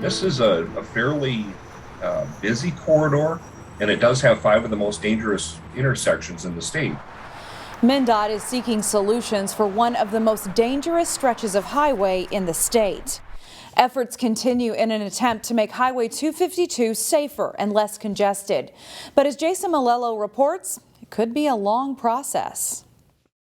This is a fairly busy corridor, and it does have 5 of the most dangerous intersections in the state. MnDOT is seeking solutions for one of the most dangerous stretches of highway in the state. Efforts continue in an attempt to make Highway 252 safer and less congested. But as Jason Malello reports, it could be a long process.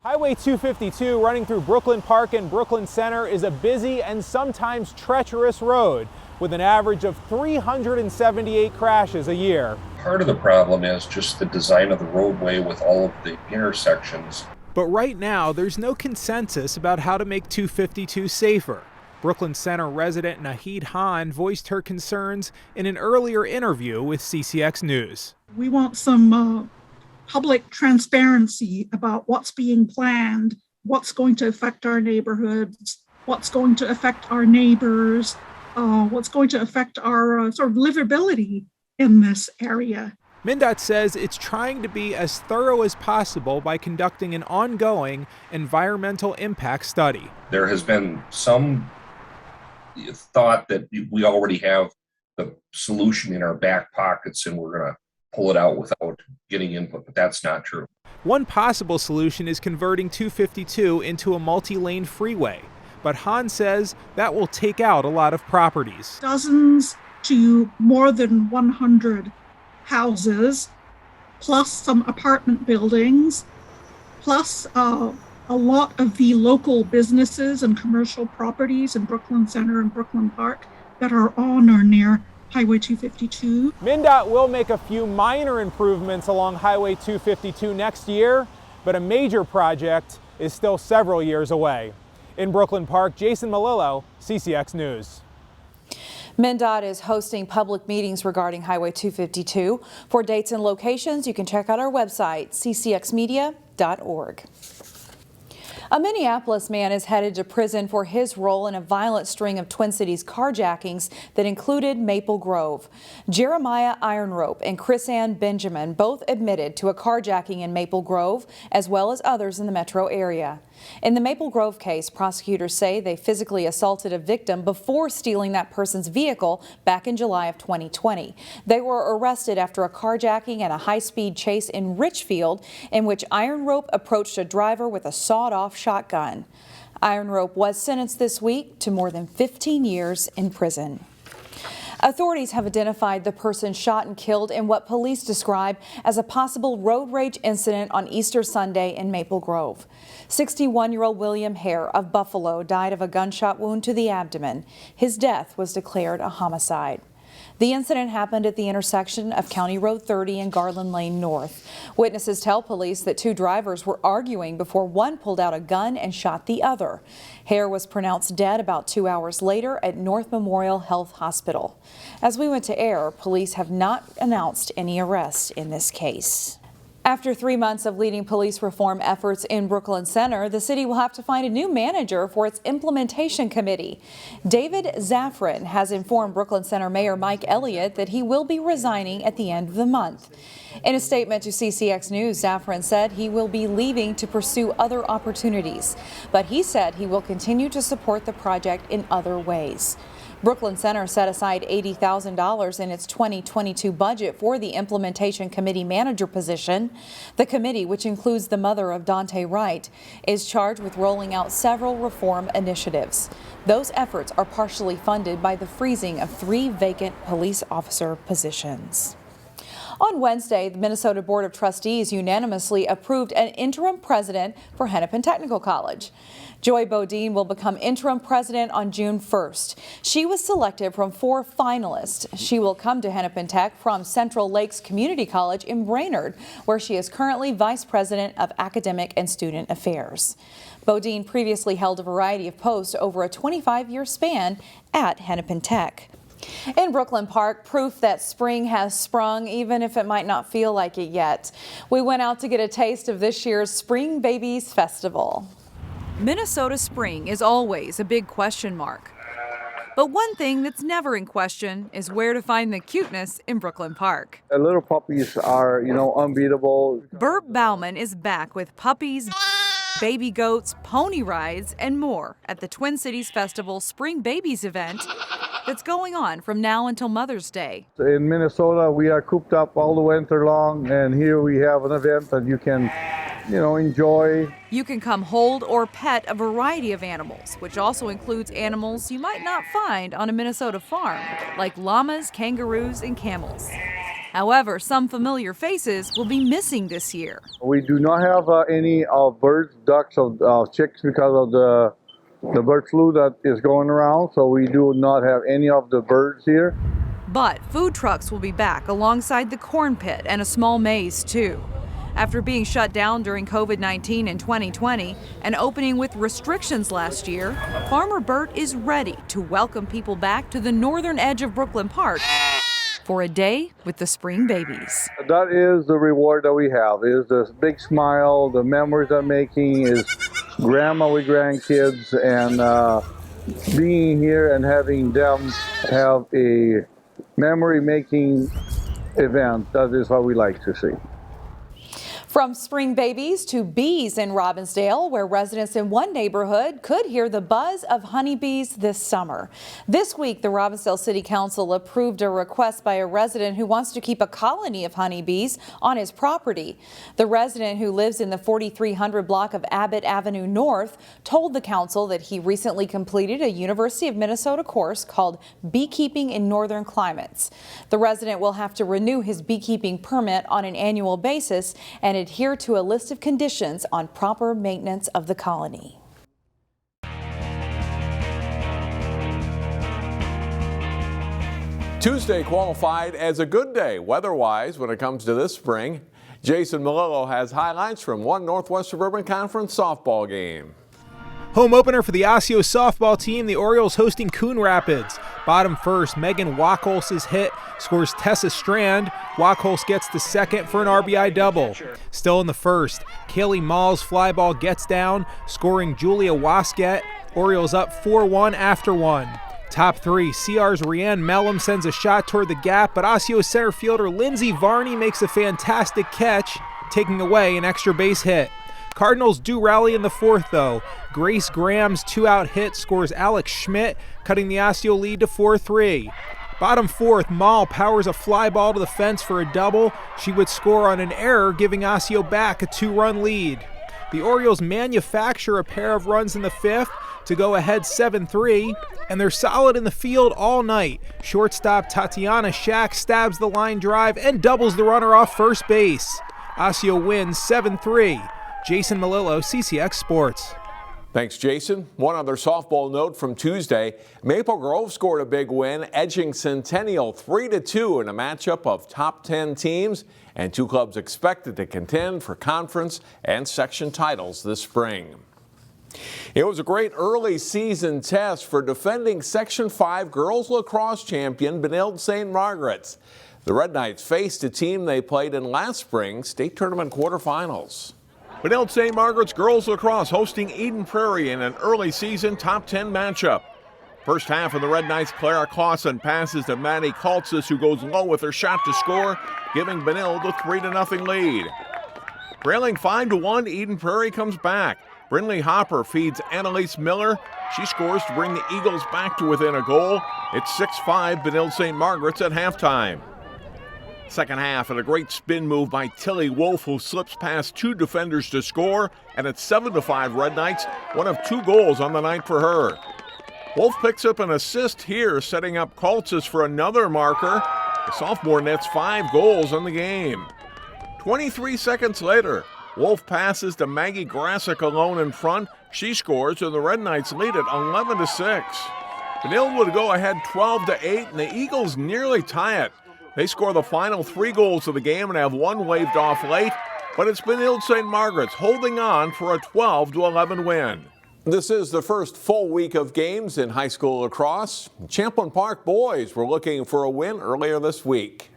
Highway 252 running through Brooklyn Park and Brooklyn Center is a busy and sometimes treacherous road with an average of 378 crashes a year. Part of the problem is just the design of the roadway with all of the intersections. But right now, there's no consensus about how to make 252 safer. Brooklyn Center resident Nahid Khan voiced her concerns in an earlier interview with CCX News. We want some public transparency about what's being planned, what's going to affect our neighborhoods, what's going to affect our neighbors, what's going to affect our sort of livability in this area. MnDOT says it's trying to be as thorough as possible by conducting an ongoing environmental impact study. There has been some thought that we already have the solution in our back pockets and we're going to pull it out without getting input, but that's not true. One possible solution is converting 252 into a multi-lane freeway, but Hahn says that will take out a lot of properties. Dozens to more than 100 houses, plus some apartment buildings, plus a lot of the local businesses and commercial properties in Brooklyn Center and Brooklyn Park that are on or near Highway 252. MnDOT will make a few minor improvements along Highway 252 next year, but a major project is still several years away. In Brooklyn Park, Jason Malillo, CCX News. MnDOT is hosting public meetings regarding Highway 252. For dates and locations, you can check out our website, ccxmedia.org. A Minneapolis man is headed to prison for his role in a violent string of Twin Cities carjackings that included Maple Grove. Jeremiah Ironrope and Chris Ann Benjamin both admitted to a carjacking in Maple Grove, as well as others in the metro area. In the Maple Grove case, prosecutors say they physically assaulted a victim before stealing that person's vehicle back in July of 2020. They were arrested after a carjacking and a high-speed chase in Richfield, in which Ironrope approached a driver with a sawed-off shotgun. Ironrope was sentenced this week to more than 15 years in prison. Authorities have identified the person shot and killed in what police describe as a possible road rage incident on Easter Sunday in Maple Grove. 61-year-old William Hare of Buffalo died of a gunshot wound to the abdomen. His death was declared a homicide. The incident happened at the intersection of County Road 30 and Garland Lane North. Witnesses tell police that 2 drivers were arguing before one pulled out a gun and shot the other. Hare was pronounced dead about 2 hours later at North Memorial Health Hospital. As we went to air, police have not announced any arrests in this case. After 3 months of leading police reform efforts in Brooklyn Center, the city will have to find a new manager for its implementation committee. David Zaffron has informed Brooklyn Center Mayor Mike Elliott that he will be resigning at the end of the month. In a statement to CCX News, Zaffron said he will be leaving to pursue other opportunities, but he said he will continue to support the project in other ways. Brooklyn Center set aside $80,000 in its 2022 budget for the implementation committee manager position. The committee, which includes the mother of Dante Wright, is charged with rolling out several reform initiatives. Those efforts are partially funded by the freezing of 3 vacant police officer positions. On Wednesday, the Minnesota Board of Trustees unanimously approved an interim president for Hennepin Technical College. Joy Bodine will become interim president on June 1st. She was selected from 4 finalists. She will come to Hennepin Tech from Central Lakes Community College in Brainerd, where she is currently vice president of academic and student affairs. Bodine previously held a variety of posts over a 25-year span at Hennepin Tech. In Brooklyn Park, proof that spring has sprung, even if it might not feel like it yet. We went out to get a taste of this year's Spring Babies Festival. Minnesota spring is always a big question mark. But one thing that's never in question is where to find the cuteness in Brooklyn Park. The little puppies are, unbeatable. Burt Bauman is back with puppies, baby goats, pony rides, and more at the Twin Cities Festival Spring Babies event that's going on from now until Mother's Day. In Minnesota, we are cooped up all the winter long, and here we have an event that you can, enjoy. You can come hold or pet a variety of animals, which also includes animals you might not find on a Minnesota farm, like llamas, kangaroos, and camels. However, some familiar faces will be missing this year. We do not have any birds, ducks, or chicks because of the bird flu that is going around, so we do not have any of the birds here. But food trucks will be back alongside the corn pit and a small maze too. After being shut down during COVID-19 in 2020 and opening with restrictions last year, Farmer Bert is ready to welcome people back to the northern edge of Brooklyn Park for a day with the spring babies. That is the reward that we have, is this big smile, the memories I'm making, is grandma with grandkids, and being here and having them have a memory-making event. That is what we like to see. From spring babies to bees in Robbinsdale, where residents in one neighborhood could hear the buzz of honeybees this summer. This week, the Robbinsdale City Council approved a request by a resident who wants to keep a colony of honeybees on his property. The resident, who lives in the 4300 block of Abbott Avenue North, told the council that he recently completed a University of Minnesota course called Beekeeping in Northern Climates. The resident will have to renew his beekeeping permit on an annual basis and adhere to a list of conditions on proper maintenance of the colony. Tuesday qualified as a good day weather-wise when it comes to this spring. Jason Melillo has highlights from one Northwest Suburban Conference softball game. Home opener for the Osseo softball team, the Orioles hosting Coon Rapids. Bottom first, Megan Wachholz's hit scores Tessa Strand. Wachholz gets the second for an RBI double. Still in the first, Kaylee Mall's fly ball gets down, scoring Julia Wasket. Orioles up 4-1 after one. Top three, CR's Rianne Mellum sends a shot toward the gap, but Osseo center fielder Lindsay Varney makes a fantastic catch, taking away an extra base hit. Cardinals do rally in the fourth, though. Grace Graham's two-out hit scores Alex Schmidt, cutting the Osseo lead to 4-3. Bottom fourth, Mall powers a fly ball to the fence for a double. She would score on an error, giving Osseo back a 2-run lead. The Orioles manufacture a pair of runs in the fifth to go ahead 7-3, and they're solid in the field all night. Shortstop Tatiana Shack stabs the line drive and doubles the runner off first base. Osseo wins 7-3. Jason Melillo, CCX Sports. Thanks, Jason. One other softball note from Tuesday. Maple Grove scored a big win, edging Centennial 3-2 in a matchup of top 10 teams, and two clubs expected to contend for conference and section titles this spring. It was a great early season test for defending Section 5 girls lacrosse champion Benilde-St. Margaret's. The Red Knights faced a team they played in last spring's state tournament quarterfinals. Benilde-St. Margaret's girls lacrosse hosting Eden Prairie in an early season top 10 matchup. First half of the Red Knights, Clara Clausen passes to Maddie Kaltzis, who goes low with her shot to score, giving Benilde a 3-0 lead. Trailing 5-1, Eden Prairie comes back. Brinley Hopper feeds Annalise Miller. She scores to bring the Eagles back to within a goal. It's 6-5 Benilde-St. Margaret's at halftime. Second half, and a great spin move by Tilly Wolf, who slips past two defenders to score, and it's 7-5 Red Knights, one of two goals on the night for her. Wolf picks up an assist here, setting up Kaltzis for another marker. The sophomore nets 5 goals on the game. 23 seconds later, Wolf passes to Maggie Grassick alone in front. She scores, and the Red Knights lead it 11-6. Benilde would go ahead 12-8, and the Eagles nearly tie it. They score the final 3 goals of the game and have one waved off late, but it's Benilde-St. Margaret's holding on for a 12-11 win. This is the first full week of games in high school lacrosse. Champlin Park boys were looking for a win earlier this week.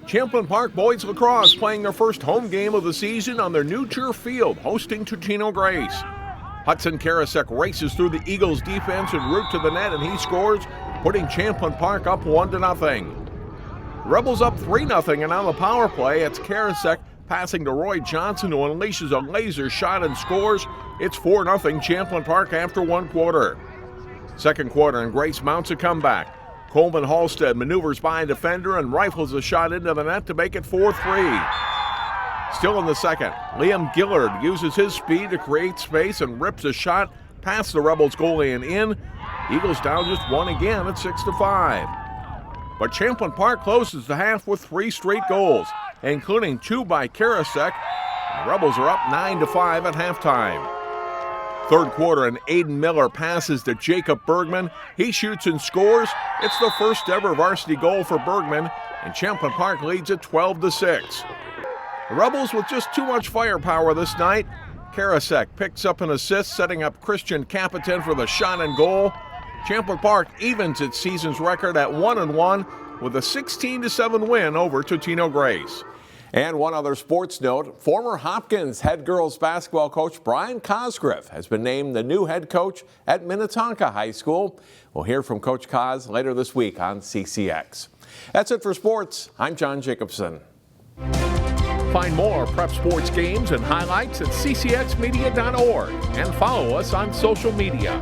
Champlin Park boys lacrosse playing their first home game of the season on their new turf field, hosting Tutino Grace. Hudson Karasek races through the Eagles' defense en route to the net, and he scores, putting Champlin Park up 1-0. Rebels up 3-0, and on the power play, it's Karasek passing to Roy Johnson, who unleashes a laser shot and scores. It's 4-0 Champlin Park after one quarter. Second quarter, and Grace mounts a comeback. Coleman Halstead maneuvers by a defender and rifles a shot into the net to make it 4-3. Still in the second, Liam Gillard uses his speed to create space and rips a shot past the Rebels goalie and in. Eagles down just one again at 6-5. But Champlin Park closes the half with 3 straight goals, including 2 by Carjackings. The Rebels are up 9-5 at halftime. Third quarter, and Aiden Miller passes to Jacob Bergman. He shoots and scores. It's the first ever varsity goal for Bergman, and Champlin Park leads at 12-6. The Rebels with just too much firepower this night. Carjackings picks up an assist, setting up Christian Capitan for the shot and goal. Champlin Park evens its season's record at 1-1 with a 16-7 win over Totino Grace. And one other sports note, former Hopkins head girls basketball coach Brian Cosgriff has been named the new head coach at Minnetonka High School. We'll hear from Coach Cos later this week on CCX. That's it for sports. I'm John Jacobson. Find more prep sports games and highlights at ccxmedia.org and follow us on social media.